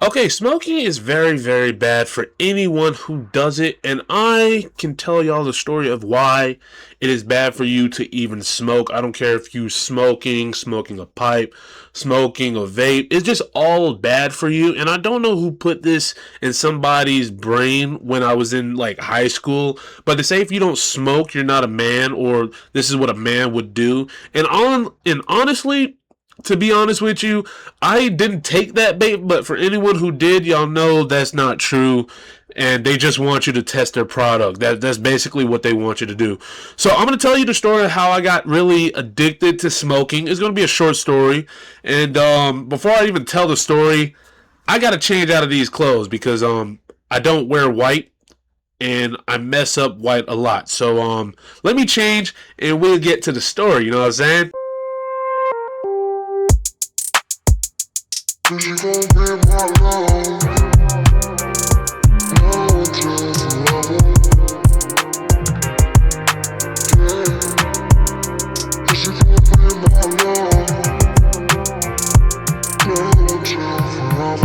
Okay, smoking is very, very bad for anyone who does it, and I can tell y'all the story of why it is bad for you to even smoke. I don't care if you smoking a pipe, smoking a vape. It's just all bad for you, and I don't know who put this in somebody's brain when I was in like high school, but to say if you don't smoke, you're not a man, or this is what a man would do. And honestly, to be honest with you, I didn't take that bait, but for anyone who did, y'all know that's not true. And they just want you to test their product. That's basically what they want you to do. So I'm going to tell you the story of how I got really addicted to smoking. It's going to be a short story. And before I even tell the story, I got to change out of these clothes because I don't wear white and I mess up white a lot. So let me change and we'll get to the story. You know what I'm saying? Cause you gon' be my love. No, just love it. Yeah. Cause you gon' be my love. No, just love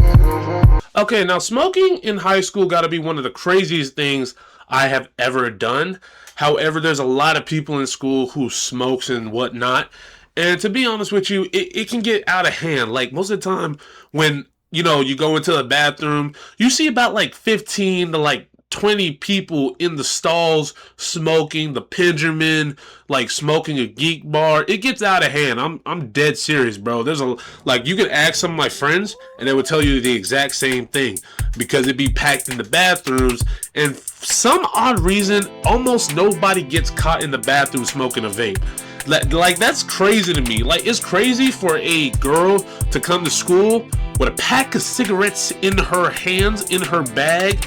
it. Okay, now smoking in high school gotta be one of the craziest things I have ever done. However, there's a lot of people in school who smokes and whatnot. And to be honest with you, it can get out of hand. Like most of the time when, you go into the bathroom, you see about like 15 to like 20 people in the stalls smoking, the Benjamin, like smoking a geek bar. It gets out of hand. I'm dead serious, bro. You can ask some of my friends and they would tell you the exact same thing because it'd be packed in the bathrooms, and for some odd reason, almost nobody gets caught in the bathroom smoking a vape. Like that's crazy to me. Like, it's crazy for a girl to come to school with a pack of cigarettes in her hands, in her bag,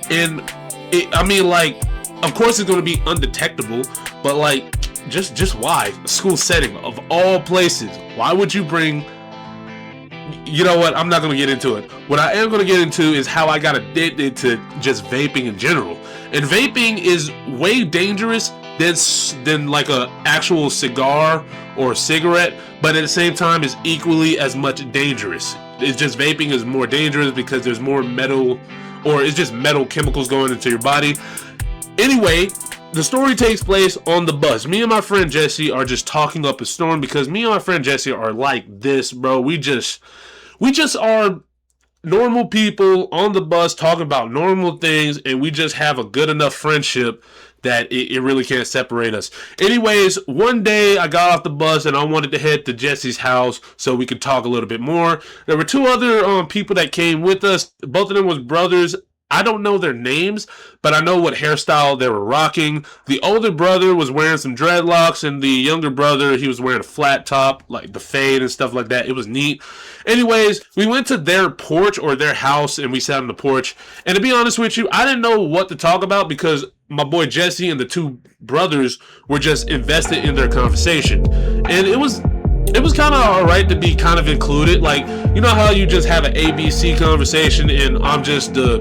and of course it's going to be undetectable, but like, just why? A school setting of all places, why would you bring? You know what? I'm not going to get into it. What I am going to get into is how I got addicted to just vaping in general. And vaping is way dangerous than like a actual cigar or cigarette, but at the same time is equally as much dangerous. It's just vaping is more dangerous because there's more metal, or it's just metal chemicals going into your body. Anyway, the story takes place on the bus. Me and my friend Jesse are just talking up a storm because me and my friend Jesse are like this, bro. We just are normal people on the bus talking about normal things, and we just have a good enough friendship that it really can't separate us. Anyways, one day I got off the bus and I wanted to head to Jesse's house so we could talk a little bit more. There were two other people that came with us. Both of them was brothers. I don't know their names, but I know what hairstyle they were rocking. The older brother was wearing some dreadlocks, and the younger brother, he was wearing a flat top, like the fade and stuff like that. It was neat. Anyways, we went to their porch or their house, and we sat on the porch. And to be honest with you, I didn't know what to talk about because my boy Jesse and the two brothers were just invested in their conversation. And it was kind of alright to be kind of included. Like, you know how you just have an ABC conversation and I'm just the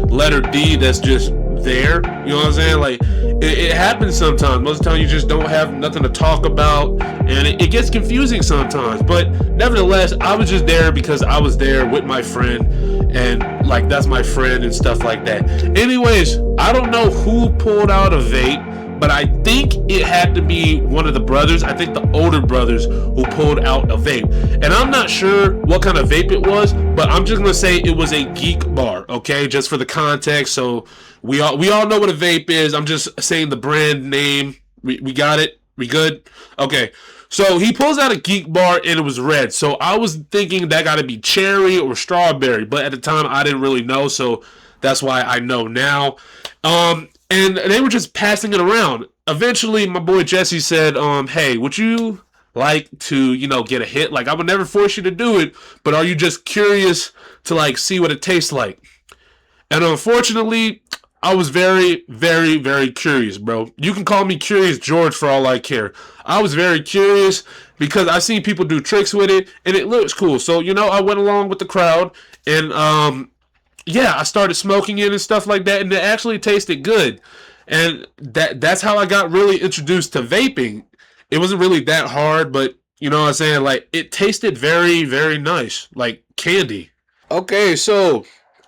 letter D that's just there? You know what I'm saying? Like, it happens sometimes. Most of the time you just don't have nothing to talk about, and it gets confusing sometimes. But nevertheless, I was just there because I was there with my friend, and like, that's my friend and stuff like that. Anyways, I don't know who pulled out a vape, but I think it had to be one of the brothers. I think the older brothers who pulled out a vape. And I'm not sure what kind of vape it was, but I'm just going to say it was a geek bar, okay? Just for the context, so we all know what a vape is. I'm just saying the brand name. We got it? We good? Okay. So he pulls out a geek bar and it was red. So I was thinking that got to be cherry or strawberry, but at the time I didn't really know, so that's why I know now. And they were just passing it around. Eventually, my boy Jesse said, hey, would you like to, get a hit? Like, I would never force you to do it, but are you just curious to, like, see what it tastes like? And unfortunately, I was very, very, very curious, bro. You can call me Curious George for all I care. I was very curious because I seen people do tricks with it, and it looks cool. So, I went along with the crowd, and, yeah, I started smoking it and stuff like that, and it actually tasted good. And that's how I got really introduced to vaping. It wasn't really that hard, but you know what I'm saying? Like, it tasted very, very nice, like candy. Okay, so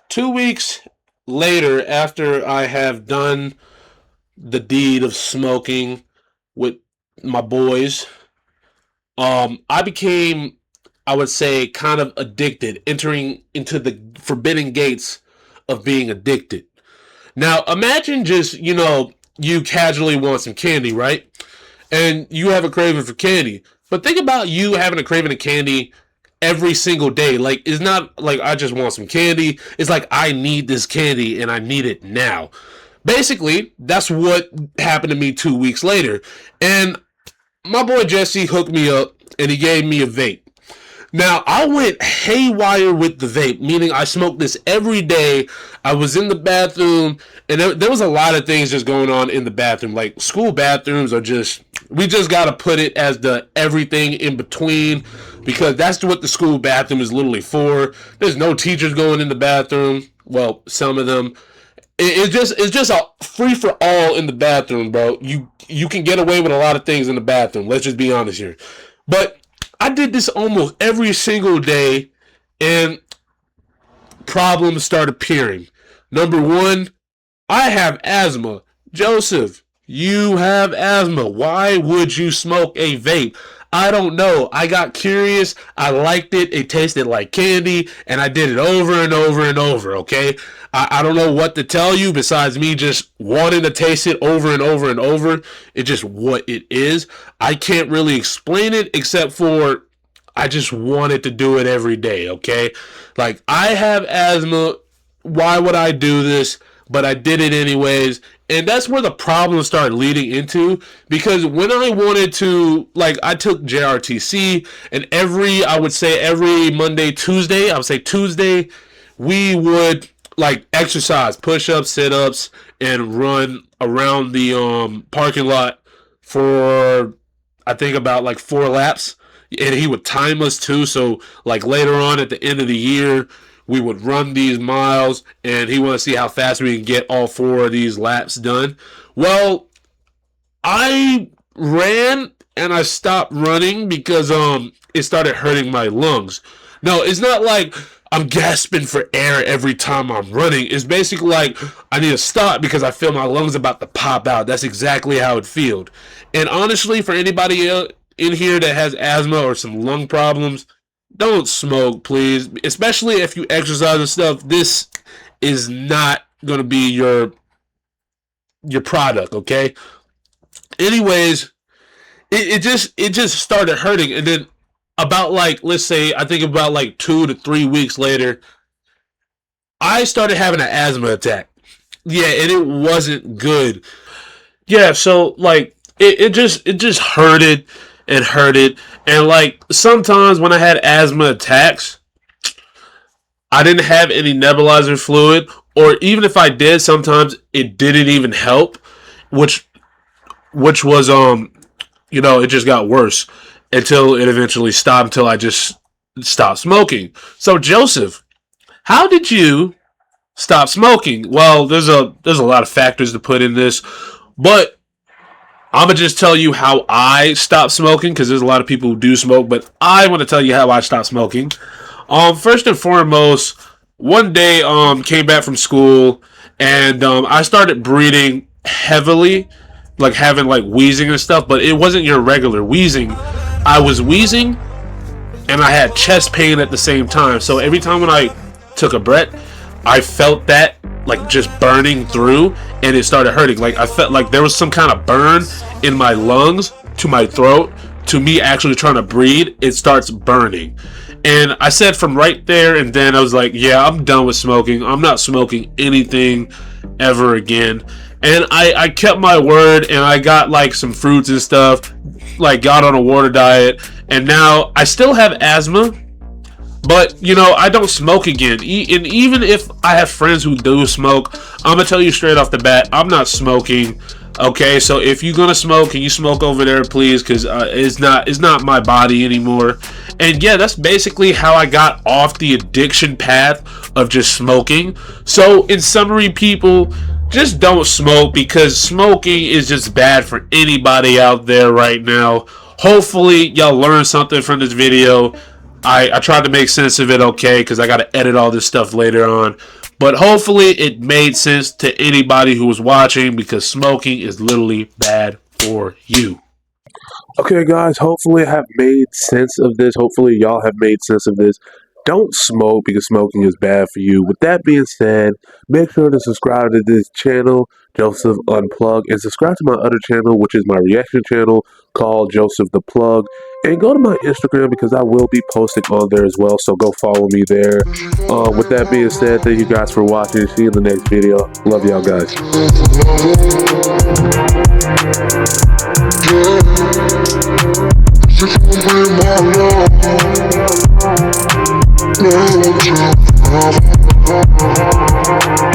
2 weeks later, after I have done the deed of smoking with my boys, I became, I would say, kind of addicted, entering into the forbidden gates of being addicted. Now, imagine just, you casually want some candy, right? And you have a craving for candy. But think about you having a craving of candy every single day. Like, it's not like I just want some candy. It's like I need this candy and I need it now. Basically, that's what happened to me 2 weeks later. And my boy Jesse hooked me up and he gave me a vape. Now, I went haywire with the vape, meaning I smoked this every day. I was in the bathroom, and there was a lot of things just going on in the bathroom. Like, school bathrooms are just, we just got to put it as the everything in between, because that's what the school bathroom is literally for. There's no teachers going in the bathroom. Well, some of them. It's just a free for all in the bathroom, bro. You can get away with a lot of things in the bathroom. Let's just be honest here. But I did this almost every single day, and problems start appearing. Number one, I have asthma. Joseph, you have asthma. Why would you smoke a vape? I don't know. I got curious. I liked it. It tasted like candy, and I did it over and over and over, okay? I don't know what to tell you besides me just wanting to taste it over and over and over. It's just what it is. I can't really explain it except for I just wanted to do it every day, okay? Like, I have asthma. Why would I do this? But I did it anyways. And that's where the problem started leading into. Because when I wanted to, like, I took JRTC, and I would say every Monday, Tuesday, I would say Tuesday, we would, like, exercise, push ups, sit ups, and run around the parking lot for, I think, about like 4 laps. And he would time us too. So, like, later on at the end of the year, we would run these miles, and he wanted to see how fast we can get all 4 of these laps done. Well, I ran and I stopped running because it started hurting my lungs. No, it's not like I'm gasping for air every time I'm running. It's basically like I need to stop because I feel my lungs about to pop out. That's exactly how it feels. And honestly, for anybody in here that has asthma or some lung problems, don't smoke, please. Especially if you exercise and stuff. This is not gonna be your product, okay? Anyways, it just started hurting, and then about, like, let's say, I think about like 2 to 3 weeks later, I started having an asthma attack. Yeah, and it wasn't good. Yeah, so like it just hurted and hurted, and like sometimes when I had asthma attacks, I didn't have any nebulizer fluid, or even if I did, sometimes it didn't even help, which was it just got worse until it eventually stopped, until I just stopped smoking. So Joseph, how did you stop smoking? Well, there's a lot of factors to put in this, but I'm gonna just tell you how I stopped smoking, because there's a lot of people who do smoke, but I want to tell you how I stopped smoking. First and foremost, one day came back from school, and I started breathing heavily, like having like wheezing and stuff, but it wasn't your regular wheezing. I was wheezing and I had chest pain at the same time. So every time when I took a breath, I felt that like just burning through, and it started hurting. Like I felt like there was some kind of burn in my lungs to my throat to me actually trying to breathe. It starts burning. And I said from right there and then, I was like, yeah, I'm done with smoking. I'm not smoking anything ever again. And I kept my word, and I got like some fruits and stuff, like got on a water diet, and now I still have asthma, but I don't smoke again. And even if I have friends who do smoke, I'm gonna tell you straight off the bat, I'm not smoking. Okay, so if you're gonna smoke, can you smoke over there, please? Because it's not my body anymore. And yeah, that's basically how I got off the addiction path of just smoking. So in summary, people, just don't smoke, because smoking is just bad for anybody out there right now. Hopefully, y'all learned something from this video. I tried to make sense of it okay because I got to edit all this stuff later on. But hopefully it made sense to anybody who was watching because smoking is literally bad for you. Okay, guys, hopefully I have made sense of this. Hopefully y'all have made sense of this. Don't smoke because smoking is bad for you. With that being said, make sure to subscribe to this channel, Joseph Unplugged, and subscribe to my other channel, which is my reaction channel called Joseph the Plug. And go to my Instagram because I will be posting on there as well, so go follow me there. With that being said, thank you guys for watching. See you in the next video. Love y'all guys. Yeah.